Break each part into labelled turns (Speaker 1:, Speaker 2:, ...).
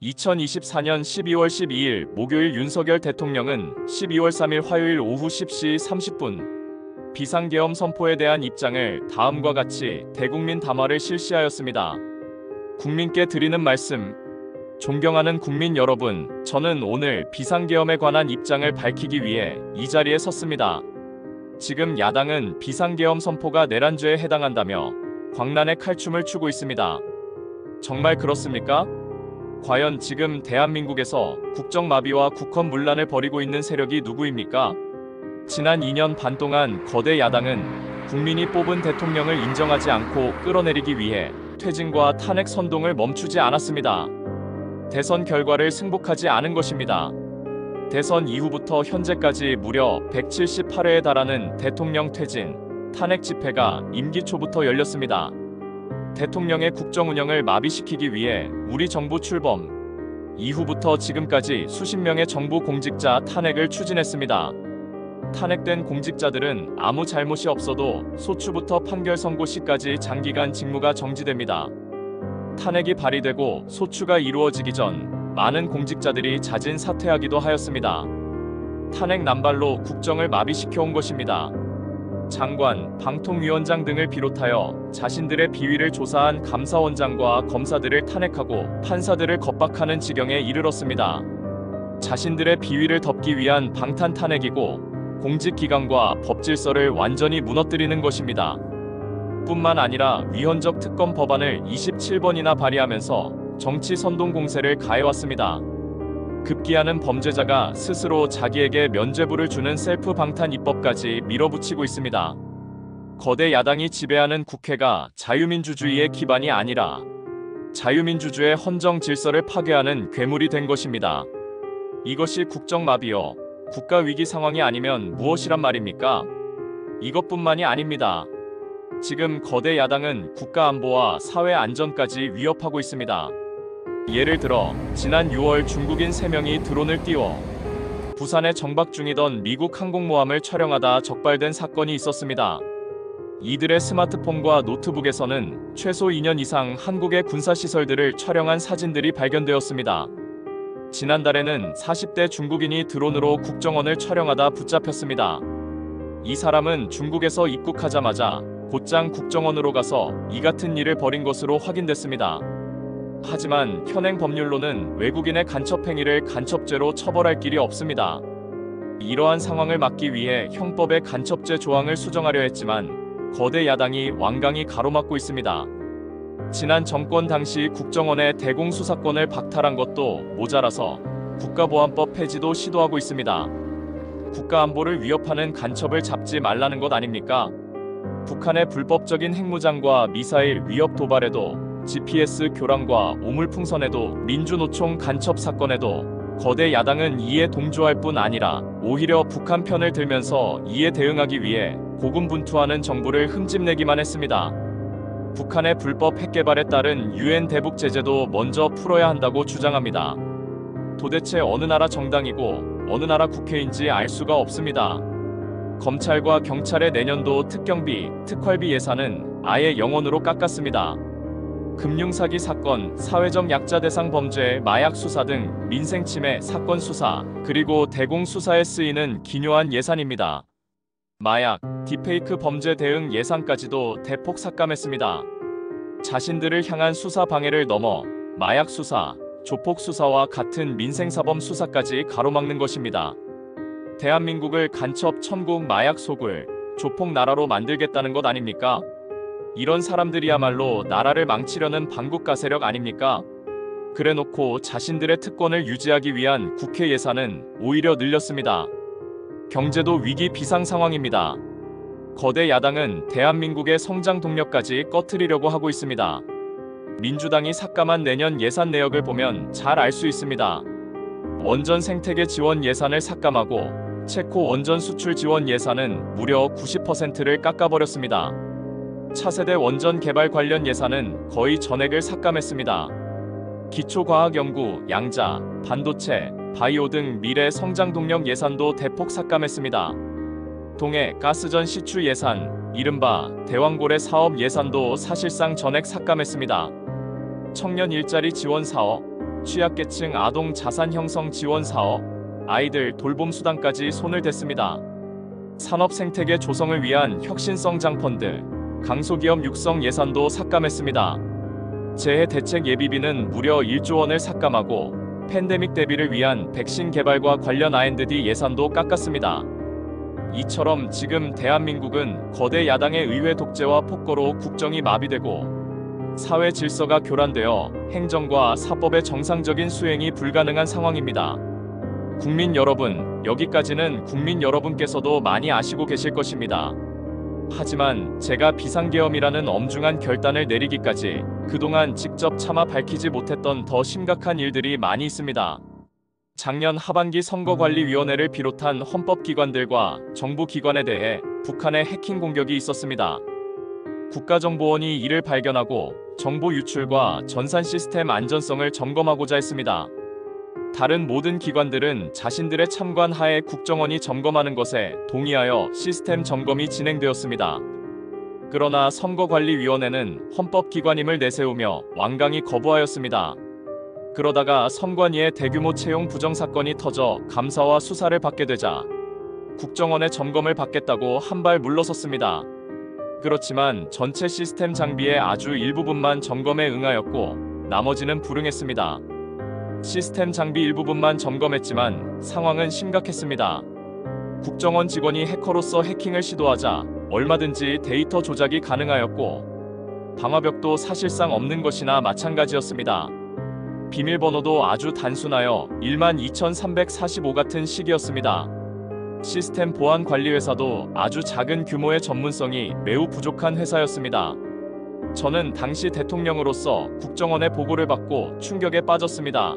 Speaker 1: 2024년 12월 12일 목요일 윤석열 대통령은 12월 3일 화요일 오후 10시 30분 비상계엄 선포에 대한 입장을 다음과 같이 대국민 담화를 실시하였습니다. 국민께 드리는 말씀. 존경하는 국민 여러분, 저는 오늘 비상계엄에 관한 입장을 밝히기 위해 이 자리에 섰습니다. 지금 야당은 비상계엄 선포가 내란죄에 해당한다며 광란의 칼춤을 추고 있습니다. 정말 그렇습니까? 과연 지금 대한민국에서 국정마비와 국헌문란을 벌이고 있는 세력이 누구입니까? 지난 2년 반 동안 거대 야당은 국민이 뽑은 대통령을 인정하지 않고 끌어내리기 위해 퇴진과 탄핵 선동을 멈추지 않았습니다. 대선 결과를 승복하지 않은 것입니다. 대선 이후부터 현재까지 무려 178회에 달하는 대통령 퇴진, 탄핵 집회가 임기 초부터 열렸습니다. 대통령의 국정 운영을 마비시키기 위해 우리 정부 출범 이후부터 지금까지 수십 명의 정부 공직자 탄핵을 추진했습니다. 탄핵된 공직자들은 아무 잘못이 없어도 소추부터 판결 선고 시까지 장기간 직무가 정지됩니다. 탄핵이 발의되고 소추가 이루어지기 전 많은 공직자들이 자진 사퇴하기도 하였습니다. 탄핵 남발로 국정을 마비시켜온 것입니다. 장관, 방통위원장 등을 비롯하여 자신들의 비위를 조사한 감사원장과 검사들을 탄핵하고 판사들을 겁박하는 지경에 이르렀습니다. 자신들의 비위를 덮기 위한 방탄 탄핵이고 공직기관과 법질서를 완전히 무너뜨리는 것입니다. 뿐만 아니라 위헌적 특검 법안을 27번이나 발의하면서 정치 선동 공세를 가해왔습니다. 급기야는 범죄자가 스스로 자기에게 면죄부를 주는 셀프 방탄 입법까지 밀어붙이고 있습니다. 거대 야당이 지배하는 국회가 자유민주주의의 기반이 아니라 자유민주주의 헌정 질서를 파괴하는 괴물이 된 것입니다. 이것이 국정마비요, 국가위기 상황이 아니면 무엇이란 말입니까? 이것뿐만이 아닙니다. 지금 거대 야당은 국가안보와 사회안전까지 위협하고 있습니다. 예를 들어 지난 6월 중국인 3명이 드론을 띄워 부산에 정박 중이던 미국 항공모함을 촬영하다 적발된 사건이 있었습니다. 이들의 스마트폰과 노트북에서는 최소 2년 이상 한국의 군사시설들을 촬영한 사진들이 발견되었습니다. 지난달에는 40대 중국인이 드론으로 국정원을 촬영하다 붙잡혔습니다. 이 사람은 중국에서 입국하자마자 곧장 국정원으로 가서 이 같은 일을 벌인 것으로 확인됐습니다. 하지만 현행 법률로는 외국인의 간첩 행위를 간첩죄로 처벌할 길이 없습니다. 이러한 상황을 막기 위해 형법에 간첩죄 조항을 수정하려 했지만 거대 야당이 완강히 가로막고 있습니다. 지난 정권 당시 국정원의 대공수사권을 박탈한 것도 모자라서 국가보안법 폐지도 시도하고 있습니다. 국가안보를 위협하는 간첩을 잡지 말라는 것 아닙니까? 북한의 불법적인 핵무장과 미사일 위협 도발에도 GPS 교란과 오물풍선에도 민주노총 간첩 사건에도 거대 야당은 이에 동조할 뿐 아니라 오히려 북한 편을 들면서 이에 대응하기 위해 고군분투하는 정부를 흠집내기만 했습니다. 북한의 불법 핵개발에 따른 UN 대북 제재도 먼저 풀어야 한다고 주장합니다. 도대체 어느 나라 정당이고 어느 나라 국회인지 알 수가 없습니다. 검찰과 경찰의 내년도 특경비, 특활비 예산은 아예 0원으로 깎았습니다. 금융사기 사건, 사회적 약자 대상 범죄, 마약 수사 등 민생 침해 사건 수사, 그리고 대공 수사에 쓰이는 기묘한 예산입니다. 마약, 딥페이크 범죄 대응 예산까지도 대폭 삭감했습니다. 자신들을 향한 수사 방해를 넘어 마약 수사, 조폭 수사와 같은 민생사범 수사까지 가로막는 것입니다. 대한민국을 간첩 천국 마약 소굴, 조폭 나라로 만들겠다는 것 아닙니까? 이런 사람들이야말로 나라를 망치려는 반국가 세력 아닙니까? 그래놓고 자신들의 특권을 유지하기 위한 국회 예산은 오히려 늘렸습니다. 경제도 위기 비상 상황입니다. 거대 야당은 대한민국의 성장 동력까지 꺼트리려고 하고 있습니다. 민주당이 삭감한 내년 예산 내역을 보면 잘 알 수 있습니다. 원전 생태계 지원 예산을 삭감하고 체코 원전 수출 지원 예산은 무려 90%를 깎아버렸습니다. 차세대 원전 개발 관련 예산은 거의 전액을 삭감했습니다. 기초과학연구, 양자, 반도체, 바이오 등 미래 성장 동력 예산도 대폭 삭감했습니다. 동해 가스전 시추 예산, 이른바 대왕고래 사업 예산도 사실상 전액 삭감했습니다. 청년 일자리 지원 사업, 취약계층 아동 자산 형성 지원 사업, 아이들 돌봄 수당까지 손을 댔습니다. 산업 생태계 조성을 위한 혁신성장 펀드, 강소기업 육성 예산도 삭감했습니다. 재해 대책 예비비는 무려 1조 원을 삭감하고 팬데믹 대비를 위한 백신 개발과 관련 R&D 예산도 깎았습니다. 이처럼 지금 대한민국은 거대 야당의 의회 독재와 폭거로 국정이 마비되고 사회 질서가 교란되어 행정과 사법의 정상적인 수행이 불가능한 상황입니다. 국민 여러분, 여기까지는 국민 여러분께서도 많이 아시고 계실 것입니다. 하지만 제가 비상계엄이라는 엄중한 결단을 내리기까지 그동안 직접 차마 밝히지 못했던 더 심각한 일들이 많이 있습니다. 작년 하반기 선거관리위원회를 비롯한 헌법기관들과 정부기관에 대해 북한의 해킹 공격이 있었습니다. 국가정보원이 이를 발견하고 정보 유출과 전산 시스템 안전성을 점검하고자 했습니다. 다른 모든 기관들은 자신들의 참관 하에 국정원이 점검하는 것에 동의하여 시스템 점검이 진행되었습니다. 그러나 선거관리위원회는 헌법기관임을 내세우며 완강히 거부하였습니다. 그러다가 선관위의 대규모 채용 부정 사건이 터져 감사와 수사를 받게 되자 국정원의 점검을 받겠다고 한 발 물러섰습니다. 그렇지만 전체 시스템 장비의 아주 일부분만 점검에 응하였고 나머지는 불응했습니다. 시스템 장비 일부분만 점검했지만 상황은 심각했습니다. 국정원 직원이 해커로서 해킹을 시도하자 얼마든지 데이터 조작이 가능하였고 방화벽도 사실상 없는 것이나 마찬가지였습니다. 비밀번호도 아주 단순하여 12345 같은 식이었습니다. 시스템 보안 관리 회사도 아주 작은 규모의 전문성이 매우 부족한 회사였습니다. 저는 당시 대통령으로서 국정원의 보고를 받고 충격에 빠졌습니다.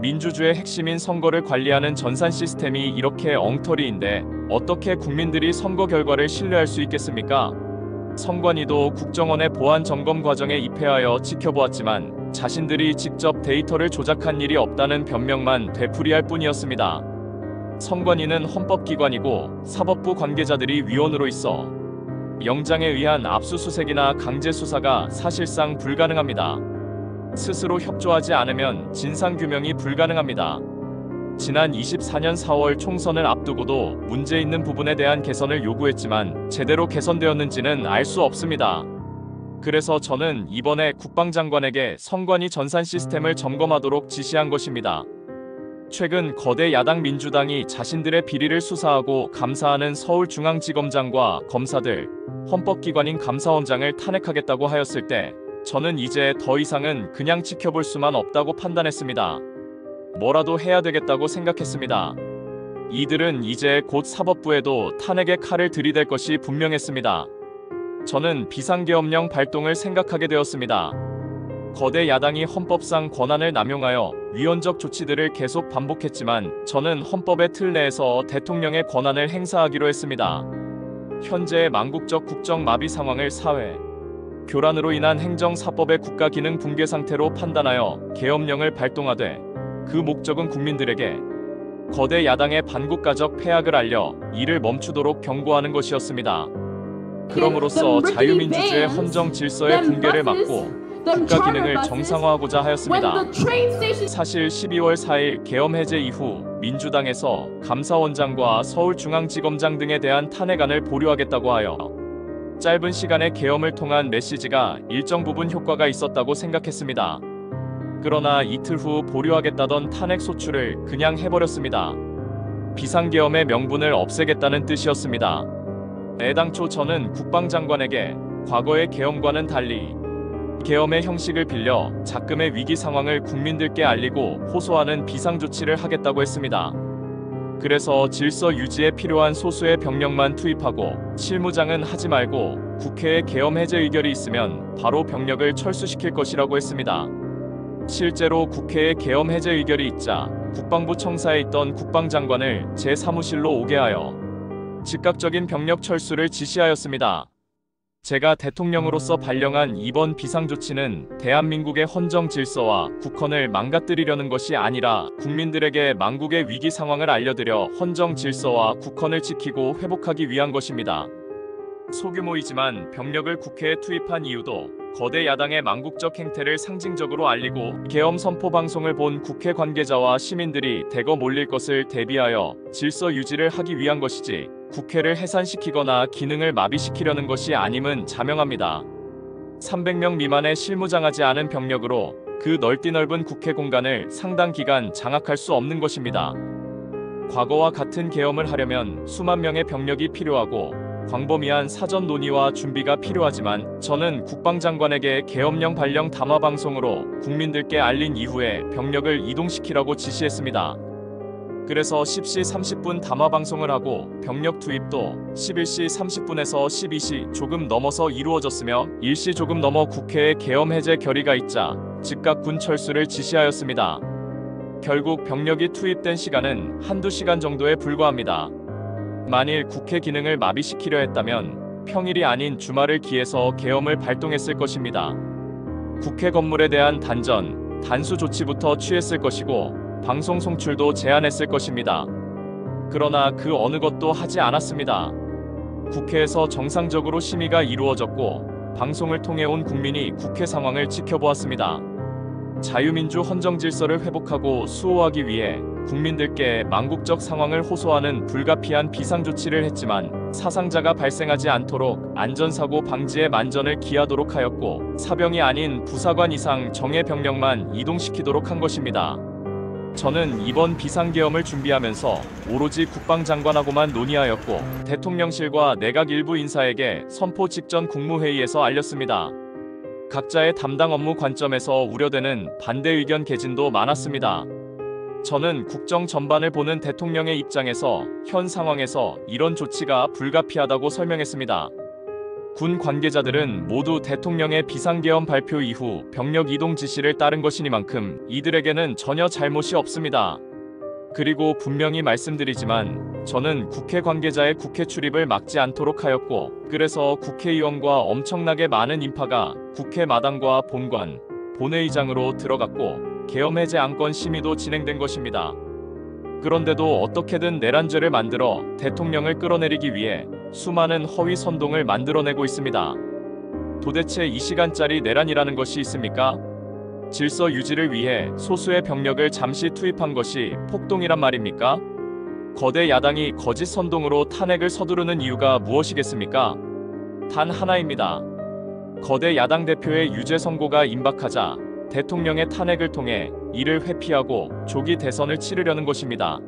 Speaker 1: 민주주의 핵심인 선거를 관리하는 전산 시스템이 이렇게 엉터리인데 어떻게 국민들이 선거 결과를 신뢰할 수 있겠습니까? 선관위도 국정원의 보안 점검 과정에 입회하여 지켜보았지만 자신들이 직접 데이터를 조작한 일이 없다는 변명만 되풀이할 뿐이었습니다. 선관위는 헌법기관이고 사법부 관계자들이 위원으로 있어 영장에 의한 압수수색이나 강제수사가 사실상 불가능합니다. 스스로 협조하지 않으면 진상규명이 불가능합니다. 지난 24년 4월 총선을 앞두고도 문제 있는 부분에 대한 개선을 요구했지만 제대로 개선되었는지는 알 수 없습니다. 그래서 저는 이번에 국방장관에게 선관위 전산 시스템을 점검하도록 지시한 것입니다. 최근 거대 야당 민주당이 자신들의 비리를 수사하고 감사하는 서울중앙지검장과 검사들, 헌법기관인 감사원장을 탄핵하겠다고 하였을 때 저는 이제 더 이상은 그냥 지켜볼 수만 없다고 판단했습니다. 뭐라도 해야 되겠다고 생각했습니다. 이들은 이제 곧 사법부에도 탄핵의 칼을 들이댈 것이 분명했습니다. 저는 비상계엄령 발동을 생각하게 되었습니다. 거대 야당이 헌법상 권한을 남용하여 위헌적 조치들을 계속 반복했지만 저는 헌법의 틀 내에서 대통령의 권한을 행사하기로 했습니다. 현재의 망국적 국정 마비 상황을 사회 교란으로 인한 행정사법의 국가 기능 붕괴 상태로 판단하여 계엄령을 발동하되 그 목적은 국민들에게 거대 야당의 반국가적 패악을 알려 이를 멈추도록 경고하는 것이었습니다. 그럼으로써 자유민주주의 헌정 질서의 붕괴를 막고 국가 기능을 정상화하고자 하였습니다. 사실 12월 4일 계엄 해제 이후 민주당에서 감사원장과 서울중앙지검장 등에 대한 탄핵안을 보류하겠다고 하여 짧은 시간의 계엄을 통한 메시지가 일정 부분 효과가 있었다고 생각했습니다. 그러나 이틀 후 보류하겠다던 탄핵 소추를 그냥 해버렸습니다. 비상계엄의 명분을 없애겠다는 뜻이었습니다. 애당초 저는 국방장관에게 과거의 계엄과는 달리 계엄의 형식을 빌려 작금의 위기 상황을 국민들께 알리고 호소하는 비상조치를 하겠다고 했습니다. 그래서 질서 유지에 필요한 소수의 병력만 투입하고 실무장은 하지 말고 국회에 계엄 해제 의결이 있으면 바로 병력을 철수시킬 것이라고 했습니다. 실제로 국회에 계엄 해제 의결이 있자 국방부 청사에 있던 국방장관을 제 사무실로 오게 하여 즉각적인 병력 철수를 지시하였습니다. 제가 대통령으로서 발령한 이번 비상조치는 대한민국의 헌정 질서와 국헌을 망가뜨리려는 것이 아니라 국민들에게 망국의 위기 상황을 알려드려 헌정 질서와 국헌을 지키고 회복하기 위한 것입니다. 소규모이지만 병력을 국회에 투입한 이유도 거대 야당의 망국적 행태를 상징적으로 알리고 계엄 선포 방송을 본 국회 관계자와 시민들이 대거 몰릴 것을 대비하여 질서 유지를 하기 위한 것이지 국회를 해산시키거나 기능을 마비시키려는 것이 아님은 자명합니다. 300명 미만의 실무장하지 않은 병력으로 그 넓은 국회 공간을 상당 기간 장악할 수 없는 것입니다. 과거와 같은 계엄을 하려면 수만 명의 병력이 필요하고 광범위한 사전 논의와 준비가 필요하지만 저는 국방장관에게 계엄령 발령 담화 방송으로 국민들께 알린 이후에 병력을 이동시키라고 지시했습니다. 그래서 10시 30분 담화 방송을 하고 병력 투입도 11시 30분에서 12시 조금 넘어서 이루어졌으며 1시 조금 넘어 국회에 계엄 해제 결의가 있자 즉각 군 철수를 지시하였습니다. 결국 병력이 투입된 시간은 한두 시간 정도에 불과합니다. 만일 국회 기능을 마비시키려 했다면 평일이 아닌 주말을 기해서 계엄을 발동했을 것입니다. 국회 건물에 대한 단전, 단수 조치부터 취했을 것이고 방송 송출도 제한했을 것입니다. 그러나 그 어느 것도 하지 않았습니다. 국회에서 정상적으로 심의가 이루어졌고 방송을 통해 온 국민이 국회 상황을 지켜보았습니다. 자유민주 헌정 질서를 회복하고 수호하기 위해 국민들께 망국적 상황을 호소하는 불가피한 비상조치를 했지만 사상자가 발생하지 않도록 안전사고 방지에 만전을 기하도록 하였고 사병이 아닌 부사관 이상 정예 병력만 이동시키도록 한 것입니다. 저는 이번 비상계엄을 준비하면서 오로지 국방장관하고만 논의하였고 대통령실과 내각 일부 인사에게 선포 직전 국무회의에서 알렸습니다. 각자의 담당 업무 관점에서 우려되는 반대 의견 개진도 많았습니다. 저는 국정 전반을 보는 대통령의 입장에서 현 상황에서 이런 조치가 불가피하다고 설명했습니다. 군 관계자들은 모두 대통령의 비상계엄 발표 이후 병력 이동 지시를 따른 것이니만큼 이들에게는 전혀 잘못이 없습니다. 그리고 분명히 말씀드리지만 저는 국회 관계자의 국회 출입을 막지 않도록 하였고 그래서 국회의원과 엄청나게 많은 인파가 국회 마당과 본관, 본회의장으로 들어갔고 계엄 해제 안건 심의도 진행된 것입니다. 그런데도 어떻게든 내란죄를 만들어 대통령을 끌어내리기 위해 수많은 허위 선동을 만들어내고 있습니다. 도대체 이 시간짜리 내란이라는 것이 있습니까? 질서 유지를 위해 소수의 병력을 잠시 투입한 것이 폭동이란 말입니까? 거대 야당이 거짓 선동으로 탄핵을 서두르는 이유가 무엇이겠습니까? 단 하나입니다. 거대 야당 대표의 유죄 선고가 임박하자 대통령의 탄핵을 통해 이를 회피하고 조기 대선을 치르려는 것입니다.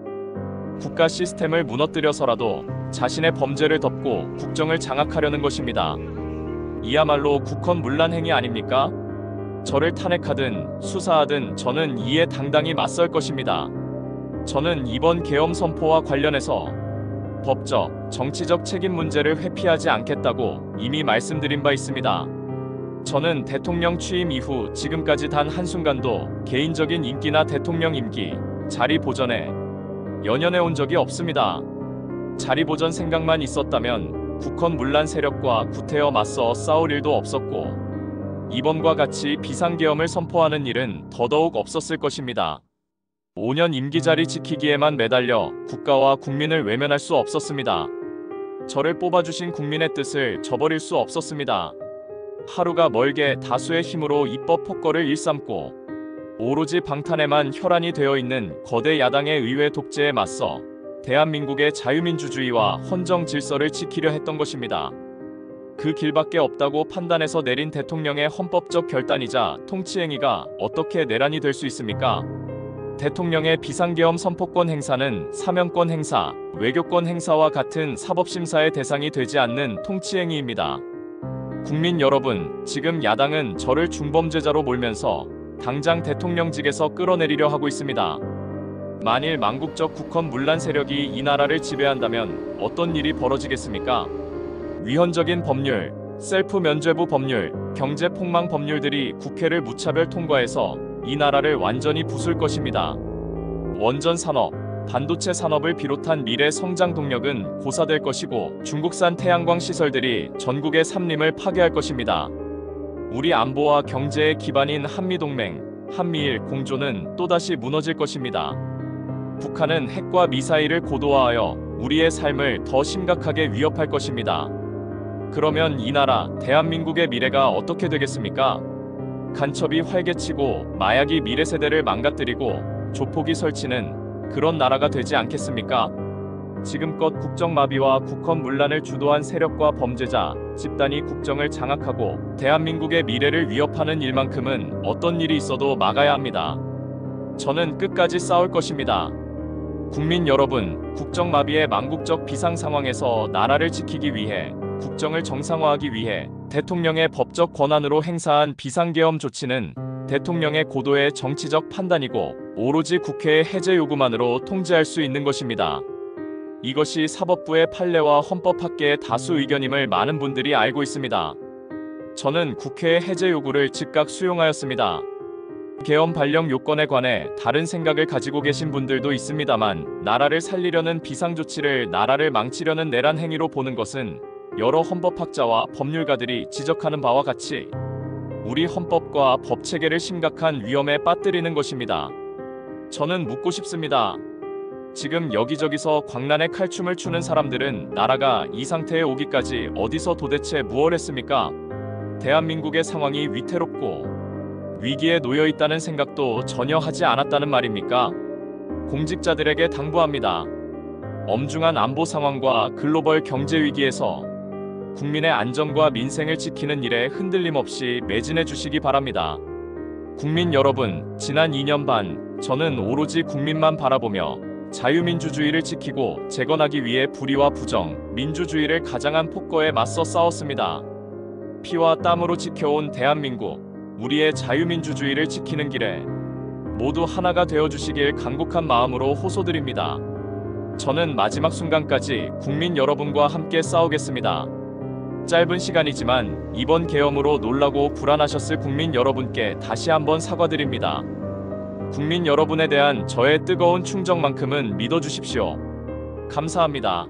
Speaker 1: 국가 시스템을 무너뜨려서라도 자신의 범죄를 덮고 국정을 장악하려는 것입니다. 이야말로 국헌 문란 행위 아닙니까? 저를 탄핵하든 수사하든 저는 이에 당당히 맞설 것입니다. 저는 이번 계엄 선포와 관련해서 법적, 정치적 책임 문제를 회피하지 않겠다고 이미 말씀드린 바 있습니다. 저는 대통령 취임 이후 지금까지 단 한순간도 개인적인 임기나 대통령 임기, 자리 보전에 연연해 온 적이 없습니다. 자리 보전 생각만 있었다면 국헌 문란 세력과 구태여 맞서 싸울 일도 없었고 이번과 같이 비상계엄을 선포하는 일은 더더욱 없었을 것입니다. 5년 임기 자리 지키기에만 매달려 국가와 국민을 외면할 수 없었습니다. 저를 뽑아주신 국민의 뜻을 저버릴 수 없었습니다. 하루가 멀게 다수의 힘으로 입법 폭거를 일삼고 오로지 방탄에만 혈안이 되어 있는 거대 야당의 의회 독재에 맞서 대한민국의 자유민주주의와 헌정 질서를 지키려 했던 것입니다. 그 길밖에 없다고 판단해서 내린 대통령의 헌법적 결단이자 통치행위가 어떻게 내란이 될 수 있습니까? 대통령의 비상계엄 선포권 행사는 사면권 행사, 외교권 행사와 같은 사법심사의 대상이 되지 않는 통치행위입니다. 국민 여러분, 지금 야당은 저를 중범죄자로 몰면서 당장 대통령직에서 끌어내리려 하고 있습니다. 만일 망국적 국헌 문란 세력이 이 나라를 지배한다면 어떤 일이 벌어지겠습니까? 위헌적인 법률, 셀프 면죄부 법률, 경제 폭망 법률들이 국회를 무차별 통과해서 이 나라를 완전히 부술 것입니다. 원전 산업, 반도체 산업을 비롯한 미래 성장 동력은 고사될 것이고 중국산 태양광 시설들이 전국의 산림을 파괴할 것입니다. 우리 안보와 경제의 기반인 한미동맹, 한미일 공조는 또다시 무너질 것입니다. 북한은 핵과 미사일을 고도화하여 우리의 삶을 더 심각하게 위협할 것입니다. 그러면 이 나라, 대한민국의 미래가 어떻게 되겠습니까? 간첩이 활개치고 마약이 미래 세대를 망가뜨리고 조폭이 설치는 그런 나라가 되지 않겠습니까? 지금껏 국정마비와 국헌문란을 주도한 세력과 범죄자, 집단이 국정을 장악하고 대한민국의 미래를 위협하는 일만큼은 어떤 일이 있어도 막아야 합니다. 저는 끝까지 싸울 것입니다. 국민 여러분, 국정마비의 망국적 비상 상황에서 나라를 지키기 위해, 국정을 정상화하기 위해 대통령의 법적 권한으로 행사한 비상계엄 조치는 대통령의 고도의 정치적 판단이고 오로지 국회의 해제 요구만으로 통제할 수 있는 것입니다. 이것이 사법부의 판례와 헌법학계의 다수 의견임을 많은 분들이 알고 있습니다. 저는 국회의 해제 요구를 즉각 수용하였습니다. 계엄 발령 요건에 관해 다른 생각을 가지고 계신 분들도 있습니다만, 나라를 살리려는 비상조치를 나라를 망치려는 내란 행위로 보는 것은 여러 헌법학자와 법률가들이 지적하는 바와 같이 우리 헌법과 법체계를 심각한 위험에 빠뜨리는 것입니다. 저는 묻고 싶습니다. 지금 여기저기서 광란의 칼춤을 추는 사람들은 나라가 이 상태에 오기까지 어디서 도대체 무얼 했습니까? 대한민국의 상황이 위태롭고 위기에 놓여 있다는 생각도 전혀 하지 않았다는 말입니까? 공직자들에게 당부합니다. 엄중한 안보 상황과 글로벌 경제 위기에서 국민의 안전과 민생을 지키는 일에 흔들림 없이 매진해 주시기 바랍니다. 국민 여러분, 지난 2년 반 저는 오로지 국민만 바라보며 자유민주주의를 지키고 재건하기 위해 불의와 부정, 민주주의를 가장한 폭거에 맞서 싸웠습니다. 피와 땀으로 지켜온 대한민국, 우리의 자유민주주의를 지키는 길에 모두 하나가 되어주시길 간곡한 마음으로 호소드립니다. 저는 마지막 순간까지 국민 여러분과 함께 싸우겠습니다. 짧은 시간이지만 이번 계엄으로 놀라고 불안하셨을 국민 여러분께 다시 한번 사과드립니다. 국민 여러분에 대한 저의 뜨거운 충정만큼은 믿어주십시오. 감사합니다.